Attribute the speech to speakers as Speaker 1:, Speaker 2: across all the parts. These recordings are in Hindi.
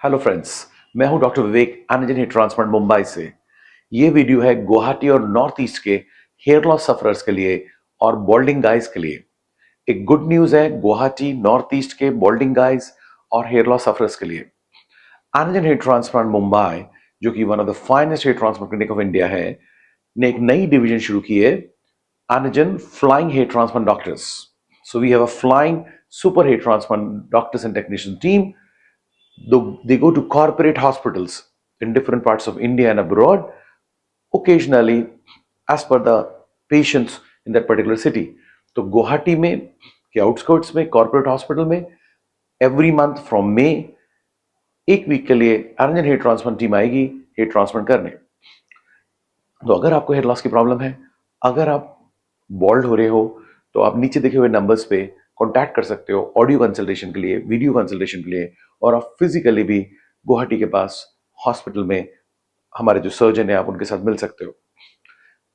Speaker 1: हेलो फ्रेंड्स, मैं हूं डॉक्टर विवेक, एनर्जी हेयर ट्रांसप्लांट मुंबई से। ये वीडियो है गुवाहाटी और नॉर्थ ईस्ट के हेयर लॉस सफरर्स के लिए और बॉल्डिंग गाइज के लिए। एक गुड न्यूज है गुवाहाटी नॉर्थ ईस्ट के बॉल्डिंग गाइज और हेयर लॉस सफरर्स के लिए। एनर्जी हेयर ट्रांसप्लांट मुंबई, जो कि one of the finest hair transplant clinic of India है, ने एक नई डिवीजन शुरू की है, Anagen Flying Hair Transplant Doctors. So we have a flying super hair transplant doctors and technician team. They go to corporate hospitals in different parts of India and abroad, occasionally as per the patients in that particular city. तो गुवाहाटी में के आउटस्कर्ट्स में कॉर्पोरेट हॉस्पिटल में एवरी मंथ फ्रॉम मे एक वीक के लिए एनर्जन हेयर ट्रांसप्लांट टीम आएगी हेयर ट्रांसप्लांट करने। तो अगर आपको हेयर लॉस की प्रॉब्लम है, अगर आप बॉल्ड हो रहे हो, तो आप नीचे देखे हुए नंबर्स पे कांटेक्ट कर सकते हो ऑडियो कंसल्टेशन के लिए, वीडियो कंसल्टेशन के लिए, और आप फिजिकली भी गुवाहाटी के पास हॉस्पिटल में हमारे जो सर्जन है आप उनके साथ मिल सकते हो।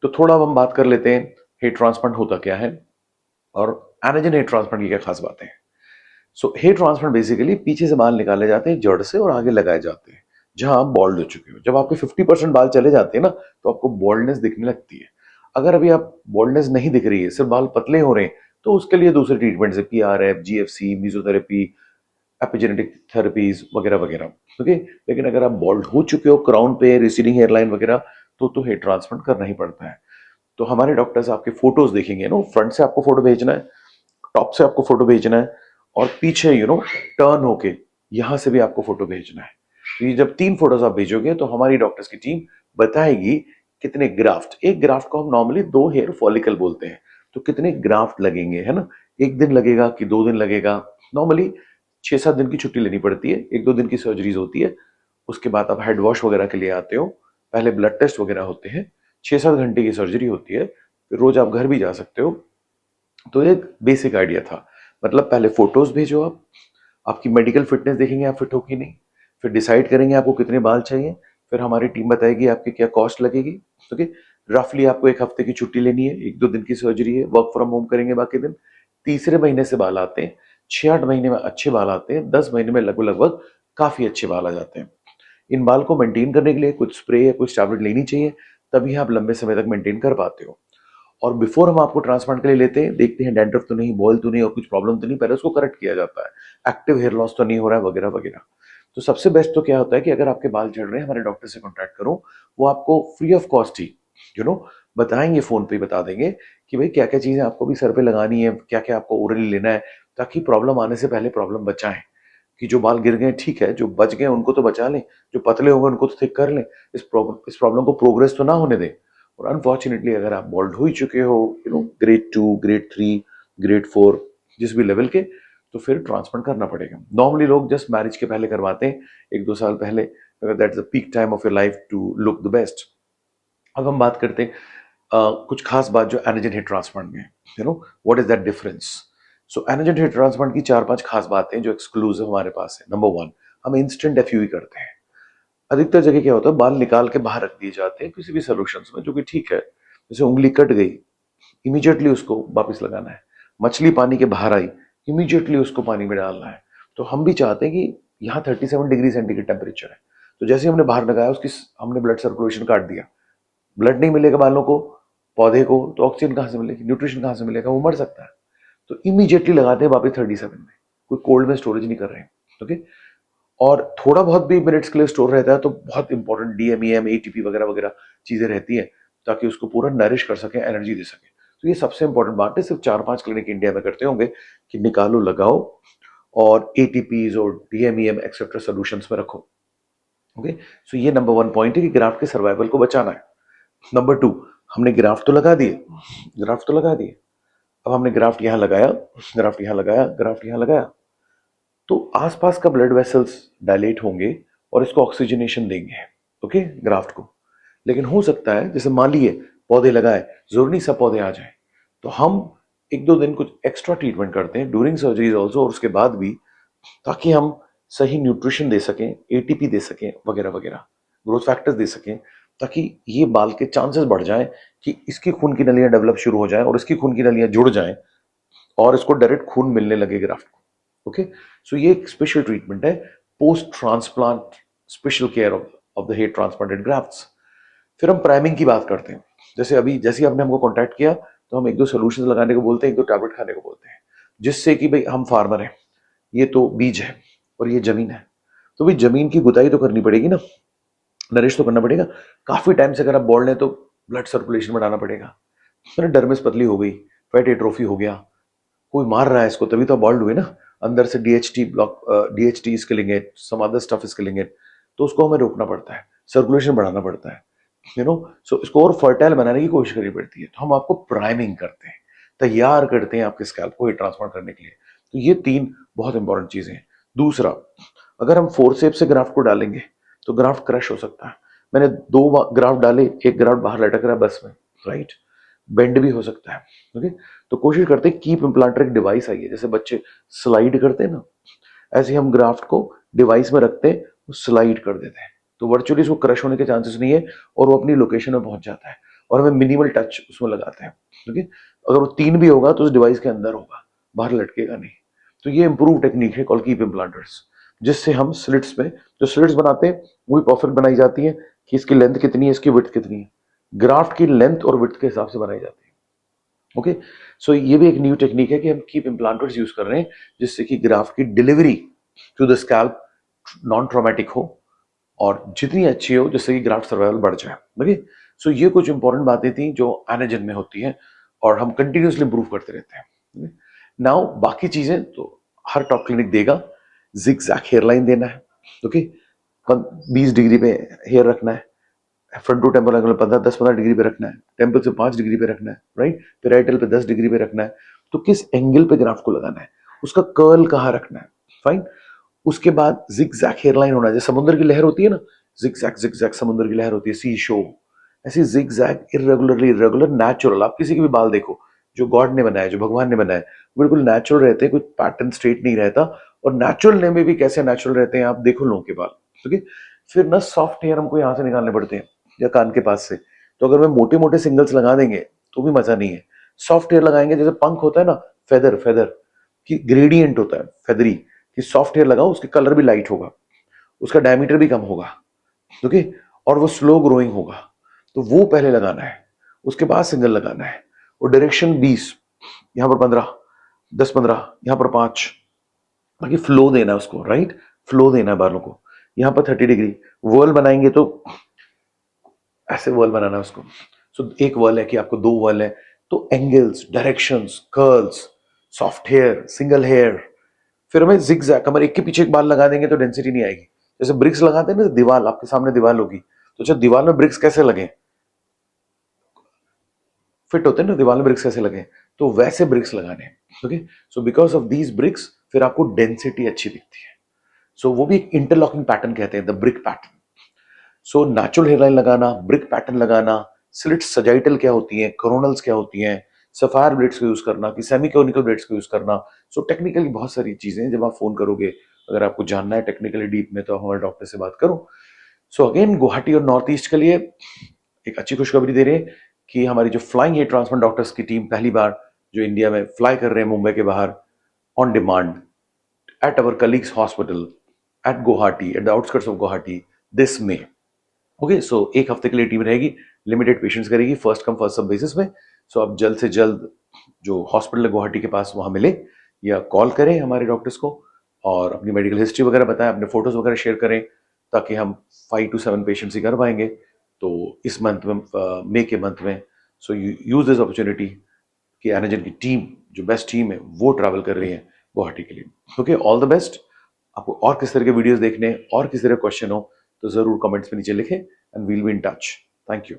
Speaker 1: तो थोड़ा अब हम बात कर लेते हैं हेयर ट्रांसप्लांट होता क्या है और एनर्जन हेयर ट्रांसप्लांट की क्या खास बातें हैं। सो हेयर ट्रांसप्लांट बेसिकली पीछे से बाल निकाले जाते हैं जड़ से और आगे लगाए जाते हैं जहां आप बॉल्ड हो चुके हो। जब आपके 50% बाल चले जाते हैं ना, तो आपको बॉल्डनेस दिखने लगती है। अगर अभी आप बॉल्डनेस नहीं दिख रही है, सिर्फ बाल पतले हो रहे हैं, तो उसके लिए दूसरे ट्रीटमेंट है, PRF, GFC, mesotherapy, epigenetic therapies वगैरह वगैरह। ओके, लेकिन अगर आप बॉल्ड हो चुके हो क्राउन पे, रिसीडिंग हेयरलाइन वगैरह, तो हेयर ट्रांसप्लांट करना ही पड़ता है। तो हमारे डॉक्टर्स आपके फोटोज देखेंगे, फ्रंट से आपको फोटो भेजना है, टॉप से आपको फोटो भेजना है, और पीछे टर्न होके यहां से भी आपको फोटो भेजना है। तो ये जब 3 फोटोज आप भेजोगे तो हमारी डॉक्टर्स की टीम बताएगी कितने ग्राफ्ट, एक ग्राफ्ट को हम नॉर्मली 2 हेयर फॉलिकल बोलते हैं, तो कितने ग्राफ्ट लगेंगे, है ना। 1 दिन लगेगा कि 2 दिन लगेगा। नॉर्मली 6-7 दिन की छुट्टी लेनी पड़ती है, 1-2 दिन की सर्जरीज होती है। उसके बाद आप हेड वॉश वगैरह के लिए आते हो, पहले ब्लड टेस्ट वगैरह होते हैं, 6-7 घंटे की सर्जरी होती है, फिर रोज आप घर भी जा सकते हो। तो एक बेसिक आइडिया था, मतलब पहले फोटोज भेजो, आप आपकी मेडिकल फिटनेस देखेंगे आप फिट हो कि नहीं, फिर डिसाइड करेंगे आपको कितने बाल चाहिए, फिर हमारी टीम बताएगी आपकी क्या कॉस्ट लगेगी। ओके, रफली आपको 1 हफ्ते की छुट्टी लेनी है, 1-2 दिन की सर्जरी है, वर्क फ्रॉम होम करेंगे बाकी दिन। तीसरे महीने से बाल आते हैं, 6-8 महीने में अच्छे बाल आते हैं, 10 महीने में लगभग लगभग काफी अच्छे बाल आ जाते हैं। इन बाल को मेंटेन करने के लिए कुछ स्प्रे या कुछ टैबलेट लेनी चाहिए, तभी आप लंबे समय तक मेंटेन कर पाते हो। और बिफोर हम आपको ट्रांसप्लांट के लिए लेते हैं, देखते हैं डैंड्रफ तो नहीं, बॉयल तो नहीं और कुछ प्रॉब्लम तो नहीं, पहले उसको करेक्ट किया जाता है, एक्टिव हेयर लॉस तो नहीं हो रहा है वगैरह वगैरह। तो सबसे बेस्ट तो क्या होता है कि अगर आपके बाल झड़ रहे हैं, हमारे डॉक्टर से कॉन्टैक्ट करो, वो आपको फ्री ऑफ कॉस्ट ही बताएंगे, फोन पे ही बता देंगे कि भाई क्या क्या चीजें आपको भी सर पे लगानी है, क्या क्या आपको ओरली लेना है, ताकि प्रॉब्लम आने से पहले प्रॉब्लम बचाएं। कि जो बाल गिर गए ठीक है, जो बच गए उनको तो बचा लें, जो पतले हो गए उनको तो ठीक कर लें, इस प्रॉब्लम को प्रोग्रेस तो ना होने दें। और अनफॉर्चुनेटली अगर आप बॉल्ड हो ही चुके हो, ग्रेड 2, ग्रेड 3, ग्रेड 4, जिस भी लेवल के, तो फिर ट्रांसप्लांट करना पड़ेगा। नॉर्मली लोग जस्ट मैरिज के पहले करवाते हैं, 1-2 साल पहले, that's the peak time of your life to look the best. अब हम बात करते हैं कुछ खास बात जो एनर्जन हेयर ट्रांसप्लांट में, what is that difference. So एनर्जन हेयर ट्रांसप्लांट की 4-5 खास बातें जो एक्सक्लूसिव हमारे पास है। नंबर 1, हम इंस्टेंट FUE करते हैं। अधिकतर जगह क्या होता है, बाल निकाल के बाहर रख दिए जाते हैं किसी भी सोल्यूशंस में, जो कि ठीक है। जैसे उंगली कट गई, इमीडिएटली उसको वापस लगाना है। मछली पानी के बाहर आई, इमीडिएटली उसको पानी में डालना है। तो हम भी चाहते हैं कि यहाँ 37 डिग्री सेंटीग्रेड टेम्परेचर है, तो जैसे हमने बाहर लगाया उसकी हमने ब्लड सर्कुलेशन काट दिया, ब्लड नहीं मिलेगा बालों को, पौधे को, तो ऑक्सीजन कहाँ से मिलेगी, न्यूट्रिशन कहाँ से मिलेगा, वो मर सकता है। तो इमीडिएटली लगाते हैं वापस 37 में, कोई कोल्ड में स्टोरेज नहीं कर रहे हैं। ओके, और थोड़ा बहुत भी मिनट्स के लिए स्टोर रहता है तो बहुत इंपॉर्टेंट DMEM, ATP वगैरह वगैरह चीजें रहती है, ताकि उसको पूरा नरिश कर सके, एनर्जी दे सके। तो ये सबसे इंपॉर्टेंट बात है, सिर्फ 4-5 क्लिनिक इंडिया में करते होंगे कि निकालो लगाओ और ATPs और DMEM एक्सेट्रा सोल्यूशंस में रखो। ओके, सो ये नंबर 1 पॉइंट है कि ग्राफ्ट के सर्वाइवल को बचाना है। नंबर 2, हमने ग्राफ्ट तो लगा दिए, ग्राफ्ट तो लगा दिए, अब हमने ग्राफ्ट यहां लगाया, ग्राफ्ट यहां लगाया, ग्राफ्ट यहां लगाया, तो आसपास का ब्लड वेसल्स डायलेट होंगे और इसको ऑक्सीजनेशन देंगे, ओके, ग्राफ्ट को। लेकिन हो सकता है, जैसे मान लिए पौधे लगाए, जरूरी नहीं सब पौधे आ जाए, तो हम 1-2 दिन कुछ एक्स्ट्रा ट्रीटमेंट करते हैं ड्यूरिंग सर्जरीज ऑल्सो, और उसके बाद भी, ताकि हम सही न्यूट्रिशन दे सकें, ATP दे सकें वगैरह वगैरह, ग्रोथ फैक्टर्स दे सकें, ताकि ये बाल के चांसेस बढ़ जाएं कि इसकी खून की नलियां डेवलप शुरू हो जाएं और इसकी खून की नलियां जुड़ जाएं और इसको डायरेक्ट खून मिलने लगे ग्राफ्ट को। ओके, सो ये एक स्पेशल ट्रीटमेंट है, post transplant special care of the hair transplanted grafts. फिर हम प्राइमिंग की बात करते हैं। जैसे आपने हमको कॉन्टैक्ट किया तो हम एक दो सोल्यूशन लगाने को बोलते हैं, एक दो टैबलेट खाने को बोलते हैं, जिससे कि भाई हम फार्मर हैं, ये तो बीज है और ये जमीन है, तो भाई जमीन की गुताई तो करनी पड़ेगी ना, नरिश तो करना पड़ेगा। काफी टाइम से अगर आप बोल रहे हैं तो ब्लड सर्कुलेशन बढ़ाना पड़ेगा। मैंने डर्मिस पतली हो गई, फैट एट्रोफी हो गया, कोई मार रहा है इसको, तभी तो बॉल्ड हुए ना। अंदर से DHT block, DHT is killing it, some other stuff is killing it, तो उसको हमें रोकना पड़ता है, सर्कुलेशन बढ़ाना पड़ता है, यू नो। सो इसको और फर्टाइल बनाने की कोशिश करनी पड़ती है। तो हम आपको प्राइमिंग करते हैं, तैयार करते हैं आपके स्कैल्प को ट्रांसप्लांट करने के लिए। तो ये 3 बहुत इंपॉर्टेंट चीजें हैं। दूसरा, अगर हम फोर्सेप से ग्राफ्ट को डालेंगे तो ग्राफ्ट क्रश हो सकता है। मैंने 2 ग्राफ्ट डाले, एक ग्राफ्ट बाहर लटक रहा है बस में, राइट, बेंड भी हो सकता है। ओके, तो कोशिश करते हैं कीप इम्प्लांटर एक डिवाइस आई है, जैसे बच्चे स्लाइड करते हैं ना, ऐसे हम ग्राफ्ट को डिवाइस में रखते हैं, वो स्लाइड कर देते हैं, तो वर्चुअली इसको क्रश होने के चांसेस नहीं है और वो अपनी लोकेशन में पहुंच जाता है, और हमें मिनिमल टच उसमें लगाते हैं। ओके, अगर वो 3 भी होगा तो उस डिवाइस के अंदर होगा, बाहर लटकेगा नहीं। तो ये इंप्रूव टेक्निक है कॉल कीप इम्प्लांटर्स, जिससे हम स्लिट्स में जो स्लिट्स बनाते हैं वो भी परफेक्ट बनाई जाती है कि इसकी लेंथ कितनी है, इसकी विड्थ कितनी है, ग्राफ्ट की लेंथ और विड्थ के हिसाब से बनाई जाती है। ओके, सो ये भी एक न्यू टेक्निक है कि हम कीप इम्प्लांटर्स यूज कर रहे हैं, जिससे कि ग्राफ्ट की delivery to the scalp non traumatic हो और जितनी अच्छी हो, जिससे कि ग्राफ्ट सर्वाइवल बढ़ जाए। ओके, सो ये कुछ इंपॉर्टेंट बातें थी जो एनाजन में होती हैं और हम कंटिन्यूसली इंप्रूव करते रहते हैं। नाउ बाकी चीजें तो हर टॉप क्लिनिक देगा। जिगजैग हेयरलाइन देना है, ओके, 20 डिग्री पे हेयर रखना है, front to temple angle 10-15 degree पे रखना है, टेम्पल से 5 डिग्री पे रखना है, राइट, पेराइटल पे 10 डिग्री पे रखना है। तो किस एंगल पे ग्राफ्ट को लगाना है, उसका कर्ल कहाँ रखना है, फाइन। उसके बाद जिगजैग हेयरलाइन होना है, जैसे समुद्र की लहर होती है ना, जिगजैग जिगजैग समुद्र की लहर होती है, सी शो, ऐसी जिगजैग इरेगुलरली इरेगुलर नेचुरल। आप किसी के भी बाल देखो जो गॉड ने बनाया, जो भगवान ने बनाया, बिल्कुल नेचुरल रहते हैं, कोई पैटर्न स्ट्रेट नहीं रहता। और नेचुरल में भी कैसे नेचुरल रहते हैं आप देखो लोगों के बाल। ठीक है, फिर ना सॉफ्ट हेयर हमको यहाँ से निकालने पड़ते हैं या कान के पास से। तो अगर मैं मोटे मोटे सिंगल्स लगा देंगे तो भी मजा नहीं है। सॉफ्ट हेयर लगाएंगे, जैसे पंख होता है ना, फेदर फेदर की ग्रेडियंट होता है फेदरी, कि सॉफ्ट हेयर लगाओ, उसके कलर भी लाइट होगा, उसका डायमीटर भी कम होगा, ओके, और वो स्लो ग्रोइंग होगा। तो वो पहले लगाना है, उसके बाद सिंगल लगाना है। और डायरेक्शन 20, यहां पर 15, 10-15, यहां पर 5, बाकी फ्लो देना है उसको, राइट, फ्लो देना है बालों को। यहां पर 30 डिग्री वर्ल बनाएंगे तो ऐसे वर्ल बनाना है उसको। सो एक वर्ल है कि आपको 2 वर्ल है, तो angles, directions, curls, soft hair, single hair. फिर हमें जिगजैग, हमारे एक के पीछे एक बाल लगा देंगे तो डेंसिटी नहीं आएगी। जैसे ब्रिक्स लगाते हैं ना, दीवार, आपके सामने दीवार होगी, तो अच्छा दीवार में ब्रिक्स कैसे लगे, फिट होते हैं ना दीवार में ब्रिक्स कैसे लगे, तो वैसे ब्रिक्स लगाने हैं। Okay, so because of these bricks फिर आपको डेंसिटी अच्छी दिखती है। सो वो भी एक इंटरलॉकिंग पैटर्न कहते हैं, the brick pattern. So natural hairline लगाना, ब्रिक पैटर्न लगाना, स्लिट्स सजाइटल क्या होती हैं, कोरोनल्स क्या होती हैं, सफायर ब्लेड्स को यूज करना कि सेमी कोनिकल ब्लेड्स को यूज करना। सो टेक्निकली बहुत सारी चीजें हैं। जब आप फोन करोगे, अगर आपको जानना है टेक्निकली डीप में, तो हमारे डॉक्टर से बात करो। सो अगेन, गुवाहाटी और नॉर्थ ईस्ट के लिए एक अच्छी खुशखबरी दे रहे हैं कि हमारी जो फ्लाइंग हेयर ट्रांसप्लांट डॉक्टर्स की टीम पहली बार जो इंडिया में फ्लाई कर रहे हैं मुंबई के बाहर on demand at our colleagues hospital at Guwahati, at the outskirts of Guwahati this May. Okay, so एक हफ्ते के लिए टीम रहेगी, लिमिटेड पेशेंट्स करेगी, first come first serve basis में। सो आप जल्द से जल्द जो हॉस्पिटल है गुवाहाटी के पास वहां मिले या कॉल करें हमारे डॉक्टर्स को और अपनी मेडिकल हिस्ट्री वगैरह बताएं, अपने फोटोज वगैरह शेयर करें, ताकि हम 5 to 7 पेशेंट्स ही कर पाएंगे तो इस मंथ में, मई के मंथ में। सो यूज दिस अपॉर्चुनिटी कि एनाजन की टीम, जो बेस्ट टीम है, वो ट्रैवल कर रही है गुवाहाटी के लिए। Okay, all the best. आपको और किस तरह के वीडियोस देखने और किस तरह क्वेश्चन हो तो जरूर कमेंट्स में नीचे लिखें and we'll be in touch. Thank you.